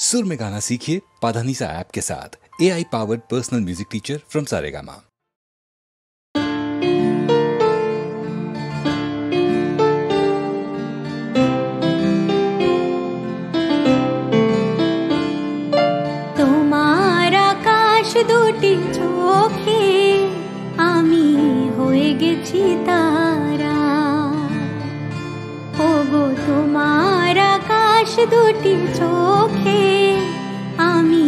सुर में गाना सीखिए पाधानीसा ऐप के साथ। AI powered personal music teacher from Saregama. তোমার আকাশ দুটি চোখে আমি হয়ে গেছি তারা। ওগো তোমার আকাশ দুটি চোখে আমি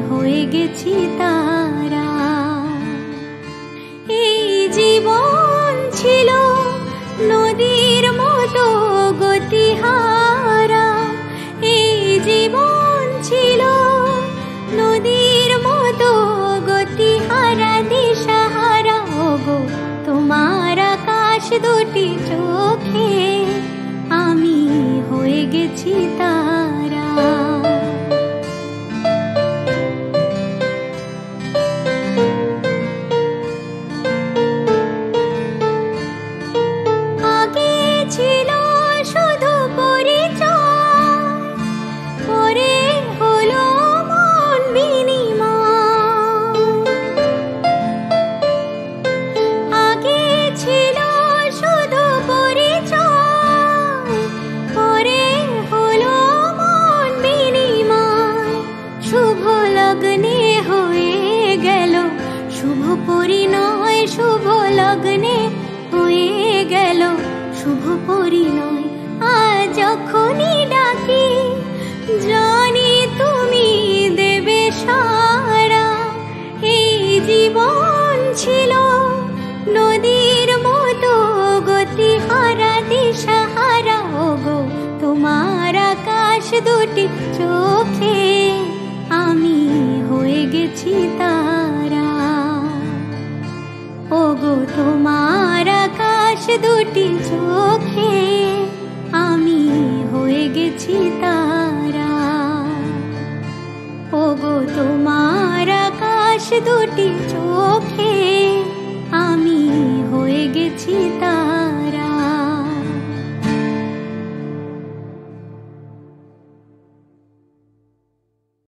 হয়ে গেছি তারা। এই জীবন ছিল নদীর মতো গতিহারা। এই জীবন ছিল নদীর মতো গতিহারা দিশাহারা। ওগো তোমার আকাশ দুটি চোখে আমি হয়ে গেছি তারা। আগে ছিল শুধু পরিচয়, পরে হলো মন বিনিময়। আগে ছিল শুধু পরিচয়, পরে হলো মন বিনিময়। শুভ লগ্নে হয়ে গেল শুভ পরিণয়। শুভ লগ্নে হয়ে গেল শুভ পরিণয়। আজ যখনই ডাকি জানি তুমি দেবে সারা। এই জীবন ছিল নদীর মতো গতিহারা দিশাহারা। ওগো তোমার আকাশ দুটি চোখে আমি হয়ে গেছি তারা। ওগো তোমার আকাশ দুটি চোখে আমি হয়ে গেছি তারা। ওগো তোমার আকাশ দুটি চোখে